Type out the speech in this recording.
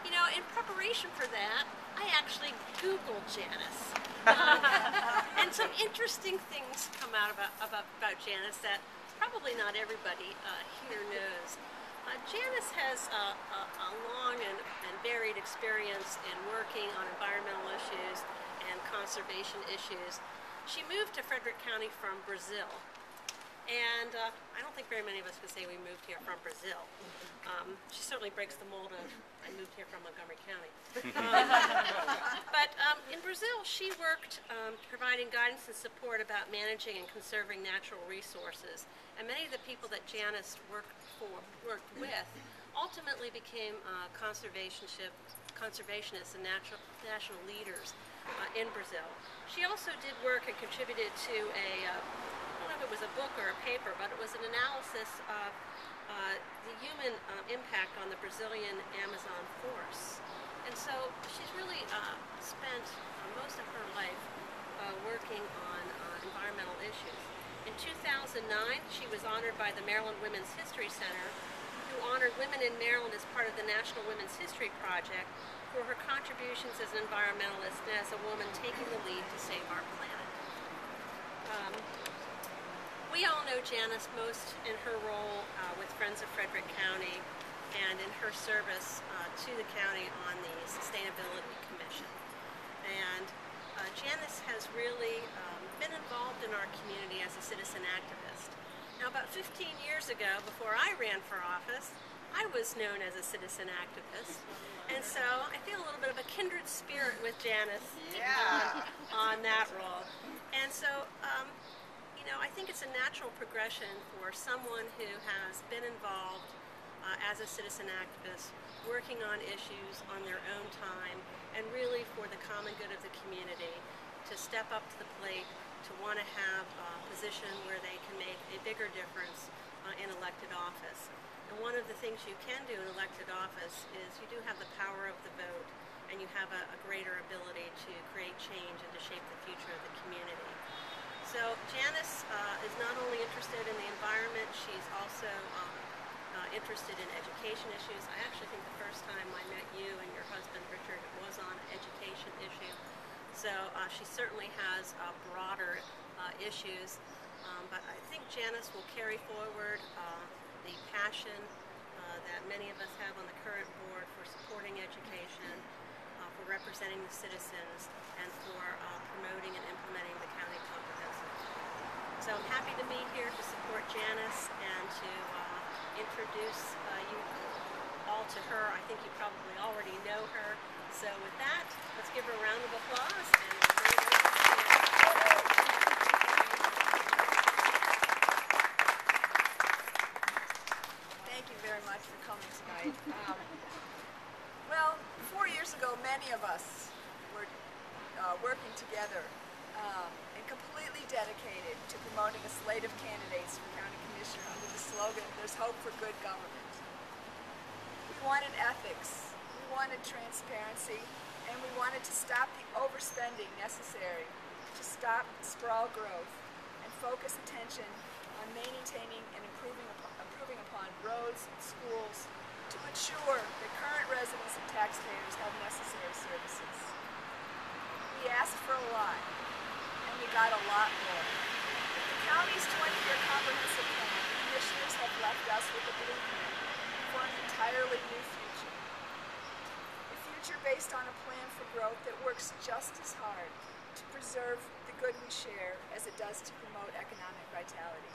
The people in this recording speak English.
You know, in preparation for that, I actually Googled Janice. And some interesting things come out about Janice that probably not everybody here knows. Janice has a long and varied experience in working on environmental issues and conservation issues. She moved to Frederick County from Brazil. And I don't think very many of us could say we moved here from Brazil. She certainly breaks the mold of I moved here from Montgomery County. But in Brazil, she worked providing guidance and support about managing and conserving natural resources. And many of the people that Janice worked with ultimately became conservationists and national leaders in Brazil. She also did work and contributed to I don't know if it was a book or a paper, but it was an analysis of the human impact on the Brazilian Amazon forests. And so she's really spent most of her life working on environmental issues. In 2009, she was honored by the Maryland Women's History Center, who honored women in Maryland as part of the National Women's History Project for her contributions as an environmentalist and as a woman taking the lead to save our planet. We all know Janice most in her role with Friends of Frederick County and in her service to the county on the Sustainability Commission. And Janice has really been involved in our community as a citizen activist. Now, about 15 years ago, before I ran for office, I was known as a citizen activist. And so I feel a little bit of a kindred spirit with Janice on that role. And so, you know, I think it's a natural progression for someone who has been involved as a citizen activist, working on issues on their own time, and really for the common good of the community, to step up to the plate, to want to have a position where they can make a bigger difference in elected office. And one of the things you can do in elected office is you do have the power of the vote, and you have a greater ability to create change and to shape the future of the community. So Janice is not only interested in the environment, she's also interested in education issues. I actually think the first time I met you and your husband, Richard, it was on an education issue. So she certainly has broader issues, but I think Janice will carry forward the passion that many of us have on the current board for supporting education, for representing the citizens, and for promoting and implementing the county comprehensive plan. So I'm happy to be here to support Janice and to introduce you all to her. I think you probably already know her. So with that, let's give her a round of applause. Thank you very much for coming tonight. Well, 4 years ago, many of us were working together and completely dedicated to promoting a slate of candidates for county commissioner under the slogan, "There's hope for good government." We wanted ethics, we wanted transparency, and we wanted to stop the overspending necessary to stop sprawl growth and focus attention on maintaining and improving upon roads and schools to ensure that current residents and taxpayers have necessary services. We asked for a lot, and we got a lot more. With the county's 20-year comprehensive plan, the commissioners have left us with a blueprint for an entirely new future. A future based on a plan for growth that works just as hard to preserve the good we share as it does to promote economic vitality.